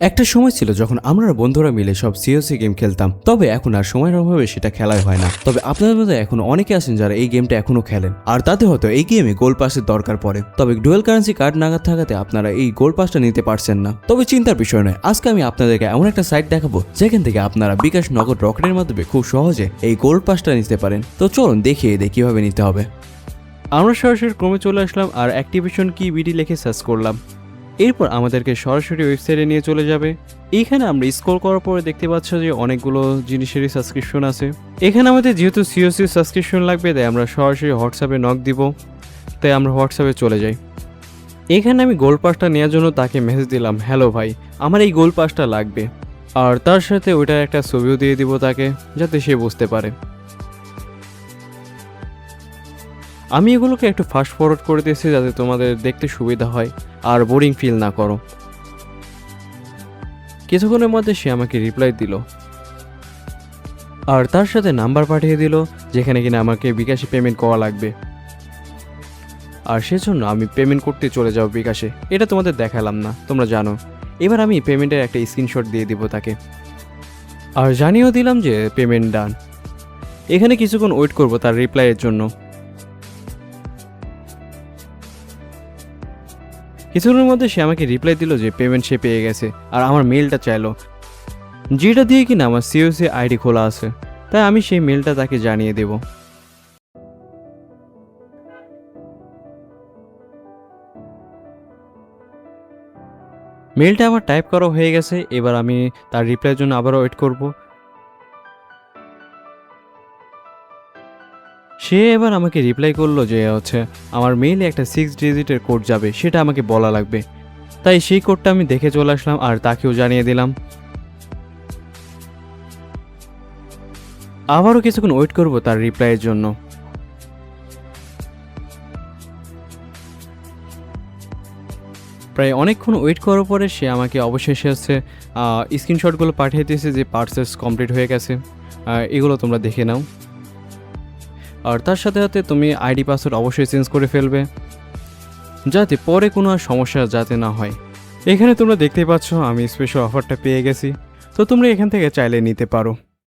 একটা সময় ছিল যখন আমরা বন্ধুরা মিলে সব সিওসি গেম খেলতাম, তবে এখন আর সময়ের অভাবে সেটা খেলাই হয় না। তবে আপনাদের মধ্যে এখন অনেকে আছেন যারা এই গেমটা এখনো খেলেন, আর তাতে হয়তো এই গেমে গোল পাসের দরকার পড়ে। তবে ডুয়েল কারেন্সি কার্ড নাগাদ থাকাতে আপনারা এই গোল পাসটা নিতে পারছেন না। তবে চিন্তার বিষয় নয়, আজকে আমি আপনাদেরকে এমন একটা সাইট দেখাবো যেখান থেকে আপনারা বিকাশ নগদ রকেটের মাধ্যমে খুব সহজে এই গোল পাসটা নিতে পারেন। তো চলুন দেখিয়ে দিই কিভাবে নিতে হবে। আমরা সরাসরি ক্রমে চলে আসলাম আর অ্যাক্টিভেশন কি বিডি লিখে সার্চ করলাম। এরপর আমাদেরকে সরাসরি ওয়েবসাইটে নিয়ে চলে যাবে। এইখানে আমরা স্ক্রল করার পরে দেখতে পাচ্ছ যে অনেকগুলো জিনিসেরই সাবস্ক্রিপশন আছে। এখানে আমাদের যেহেতু সিওসি সাবস্ক্রিপশন লাগবে, তাই আমরা সরাসরি হোয়াটসঅ্যাপে নক দিব। তাই আমরা হোয়াটসঅ্যাপে চলে যাই। এখানে আমি গোল পাসটা নেওয়ার জন্য তাকে মেসেজ দিলাম, হ্যালো ভাই, আমার এই গোল পাসটা লাগবে। আর তার সাথে ওইটার একটা ছবিও দিয়ে দিব তাকে, যাতে সে বুঝতে পারে। আমি এগুলোকে একটু ফাস্ট ফরওয়ার্ড করে দিয়েছি যাতে তোমাদের দেখতে সুবিধা হয় আর বোরিং ফিল না করো। কিছুক্ষণের মধ্যে সে আমাকে রিপ্লাই দিল আর তার সাথে নাম্বার পাঠিয়ে দিল যেখানে কিনা আমাকে বিকাশে পেমেন্ট করা লাগবে। আর সেজন্য আমি পেমেন্ট করতে চলে যাব বিকাশে। এটা তোমাদের দেখালাম না, তোমরা জানো। এবার আমি পেমেন্টের একটা স্ক্রিনশট দিয়ে দিব তাকে, আর জানিয়েও দিলাম যে পেমেন্ট ডান। এখানে কিছুক্ষণ ওয়েট করব তার রিপ্লাইয়ের জন্য। কিছুক্ষণের মধ্যে সে আমাকে রিপ্লাই দিল যে পেমেন্ট সে পেয়ে গেছে, আর আমার মেলটা চাইলো, যেটা দিয়ে কিনা আমার সিওসি আইডি খোলা আছে। তাই আমি সেই মেলটা তাকে জানিয়ে দেব। মেলটা আমার টাইপ করা হয়ে গেছে। এবার আমি তার রিপ্লাইয়ের জন্য আবারও ওয়েট করব। সে এবার আমাকে রিপ্লাই করলো যে আমার মেইলে একটা 6 ডিজিটের কোড যাবে, সেটা আমাকে বলা লাগবে। তাই সেই কোডটা আমি দেখে চলে আসলাম আর তাকেও জানিয়ে দিলাম। আবারও কিছুক্ষণ ওয়েট করব তার রিপ্লাইয়ের জন্য। প্রায় অনেকক্ষণ ওয়েট করার পরে সে আমাকে অবশেষে স্ক্রিনশটগুলো পাঠিয়ে দিয়েছে যে পার্সেস কমপ্লিট হয়ে গেছে। এগুলো তোমরা দেখে নাও। আর তার সাথে সাথে তুমি আইডি পাসওয়ার্ড অবশ্যই চেঞ্জ করে ফেলবে, যাতে পরে কোনো আর সমস্যা যাতে না হয়। এখানে তোমরা দেখতেই পাচ্ছ আমি স্পেশাল অফারটা পেয়ে গেছি, তো তোমরা এখান থেকে চাইলে নিতে পারো।